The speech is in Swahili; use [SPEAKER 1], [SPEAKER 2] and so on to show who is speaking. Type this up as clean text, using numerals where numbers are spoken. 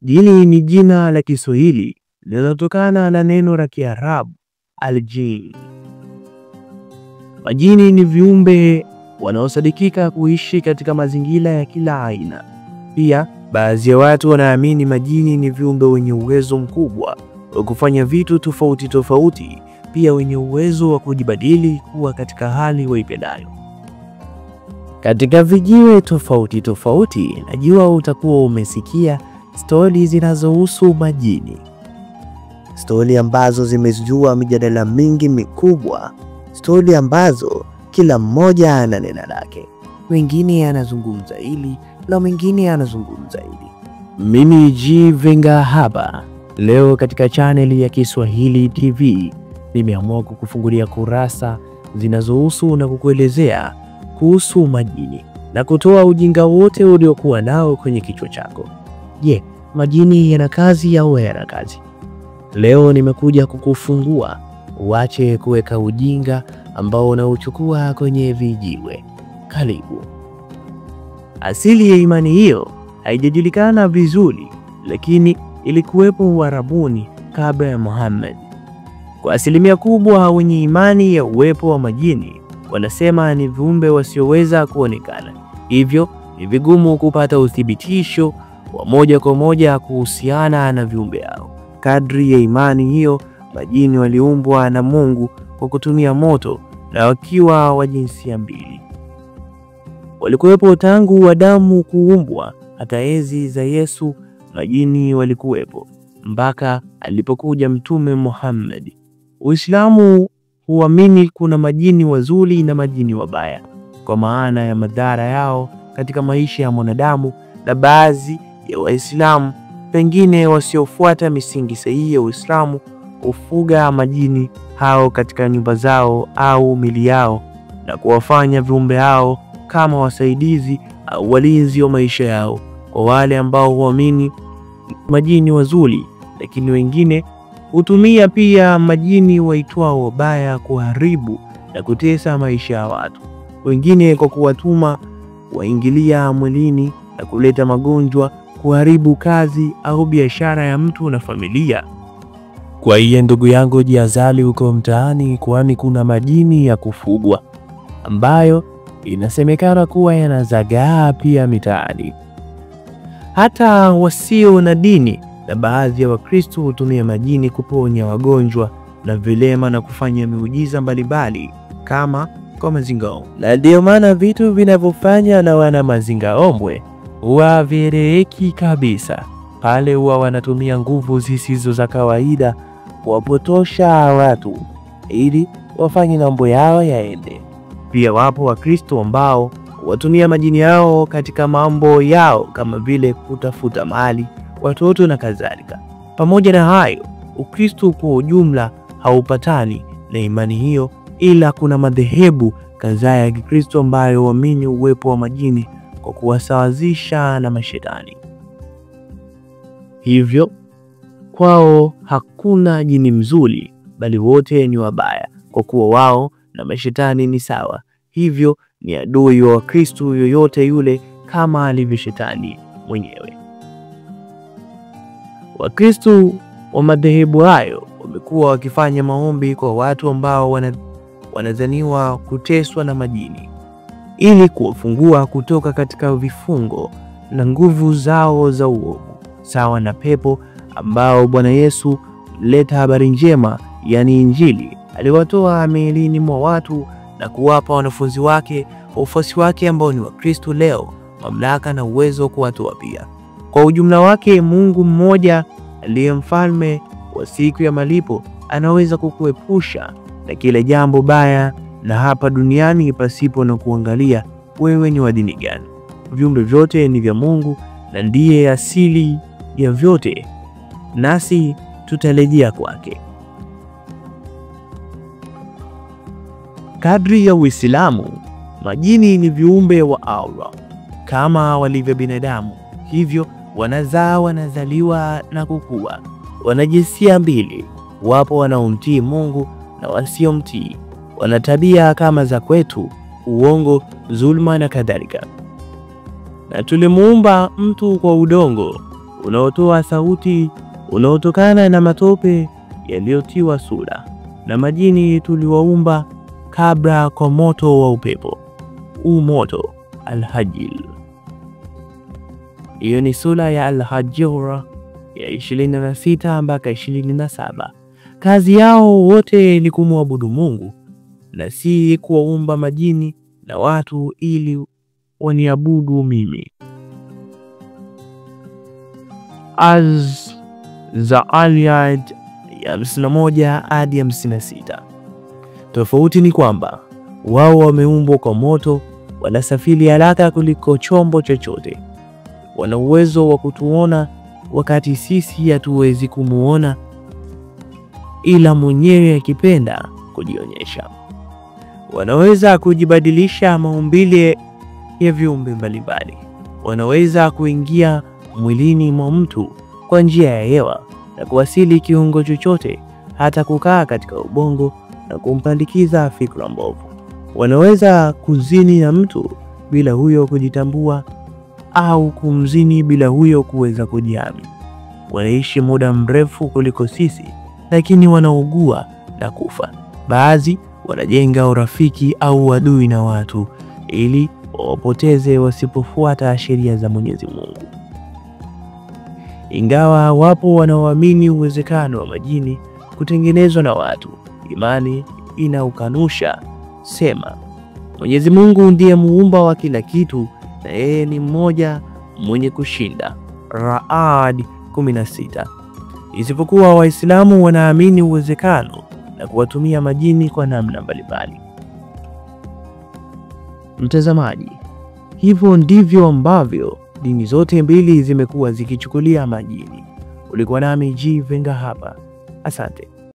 [SPEAKER 1] Jini ni jina la Kiswahili linalotokana na neno la Kiarabu al-jin. Majini ni viumbe wanaosadikika kuishi katika mazingira ya kila aina. Pia baadhi ya watu wanaamini majini ni viumbe wenye uwezo mkubwa wa kufanya vitu tofauti tofauti, pia wenye uwezo wa kujibadili kuwa katika hali waipendayo. Katika vijiwe tofauti tofauti, najua utakuwa umesikia stori zinazohusu majini. Stori ambazo zimezua mijadala mingi mikubwa. Stori ambazo kila mmoja ana neno lake. Wengine anazungumza hili na mwingine anazungumza hili. Mimi G Venga hapa. Leo katika channel ya Kiswahili TV nimeamua kukufungulia kurasa zinazohusu na kukuelezea kuhusu majini na kutoa ujinga wote uliokuwa nao kwenye kichwa chako. Je, majini yana kazi au hayana kazi? Leo nimekuja kukufungua uache kuweka ujinga ambao unauchukua kwenye vijiwe. Karibu. Asili ya imani hiyo haijajulikana vizuri, lakini ilikuwepo Uarabuni kabla ya Muhammad. Kwa asilimia kubwa wenye imani ya uwepo wa majini wanasema ni viumbe wasioweza kuonekana, hivyo ni vigumu kupata uthibitisho wa moja kwa moja kuhusiana na viumbe hao. Kadri ya imani hiyo, majini waliumbwa na Mungu kwa kutumia moto na wakiwa wa jinsia mbili. Walikuwepo tangu Adamu kuumbwa. Hata enzi za Yesu majini walikuwepo mpaka alipokuja Mtume Muhammad. Uislamu huamini kuna majini wazuri na majini wabaya kwa maana ya madhara yao katika maisha ya mwanadamu, na baadhi ya Waislamu pengine wasiofuata misingi sahihi ya Uislamu hufuga majini hao katika nyumba zao au mili yao na kuwafanya viumbe hao kama wasaidizi au walinzi wa maisha yao. Kwa wale ambao huamini majini wazuri, lakini wengine hutumia pia majini waitwao wabaya kuharibu na kutesa maisha ya watu. Wengine kwa kuwatuma waingilia mwilini na kuleta magonjwa, kuharibu kazi au biashara ya mtu na familia. Kwa hiyo ndugu yangu, jihadhari huko mtaani, kwani kuna majini ya kufugwa ambayo inasemekana kuwa yanazagaa pia mitaani. Hata wasio na dini na baadhi ya Wakristo hutumia majini kuponya wagonjwa na vilema na kufanya miujiza mbalimbali kama kwa mazingaombwe. Na ndio maana vitu vinavyofanya na wana mazingaombwe huwa vieleweki kabisa. Pale huwa wanatumia nguvu zisizo za kawaida kuwapotosha watu ili wafanye mambo yao yaende. Pia wapo Wakristo ambao watumia majini yao katika mambo yao kama vile kutafuta mali, watoto na kadhalika. Pamoja na hayo, Ukristo kwa ujumla haupatani na imani hiyo, ila kuna madhehebu kadhaa ya Kikristo ambayo huamini uwepo wa majini kwa kuwasawazisha na mashetani. Hivyo kwao hakuna jini mzuri, bali wote ni wabaya, kwa kuwa wao na mashetani ni sawa. Hivyo ni adui wa Kristo yoyote yule kama alivyo shetani mwenyewe. Wakristo wa madhehebu hayo wamekuwa wakifanya maombi kwa watu ambao wanadhaniwa kuteswa na majini ili kuwafungua kutoka katika vifungo na nguvu zao za uovu, sawa na pepo ambao Bwana Yesu leta habari njema, yani Injili, aliwatoa miilini mwa watu na kuwapa wanafunzi wake, wafuasi wake ambao ni Wakristo leo, mamlaka na uwezo kuwatoa pia. Kwa ujumla wake, Mungu mmoja aliye mfalme wa siku ya malipo anaweza kukuepusha na kila jambo baya na hapa duniani pasipo na kuangalia wewe ni wa dini gani. Viumbe vyote ni vya Mungu na ndiye asili ya vyote, nasi tutarejea kwake. Kadri ya Uislamu, majini ni viumbe wa Allah kama walivyo binadamu, hivyo wanazaa, wanazaliwa na kukua. Wana jinsia mbili, wapo wanaomtii Mungu na wasiomtii. Wana tabia kama za kwetu, uongo, dhulma na kadhalika. Na tulimuumba mtu kwa udongo, unaotoa sauti, unaotokana na matope yaliyotiwa sura, na majini tuliwaumba kabla kwa moto wa upepo. Moto Al-Hajil. Hiyo ni sura ya Al-Hajr ya 26 mpaka 27. Kazi yao wote ni kumwabudu Mungu na si kuwaumba majini na watu ili waniabudu mimi. Az-Zariyat ya 51 hadi 56. Tofauti ni kwamba wao wameumbwa kwa moto, wanasafiri haraka kuliko chombo chochote. Wana uwezo wa kutuona wakati sisi hatuwezi kumuona, ila mwenyewe akipenda kujionyesha. Wanaweza kujibadilisha maumbile ya viumbe mbalimbali. Wanaweza kuingia mwilini mwa mtu kwa njia ya hewa na kuwasili kiungo chochote, hata kukaa katika ubongo na kumpandikiza fikra mbovu. Wanaweza kuzini na mtu bila huyo kujitambua, au kumzini bila huyo kuweza kujihami. Wanaishi muda mrefu kuliko sisi, lakini wanaugua na kufa. Baadhi wanajenga urafiki au uadui na watu ili wapoteze wasipofuata sheria za Mwenyezi Mungu. Ingawa wapo wanaoamini uwezekano wa majini kutengenezwa na watu, imani inaukanusha. Sema, Mwenyezi Mungu ndiye muumba wa kila kitu na yeye ni mmoja mwenye kushinda. Ra'ad 16. Isipokuwa Waislamu wanaamini uwezekano na kuwatumia majini kwa namna mbalimbali. Mtazamaji, hivyo ndivyo ambavyo dini zote mbili zimekuwa zikichukulia majini. Ulikuwa nami G Venga hapa. Asante.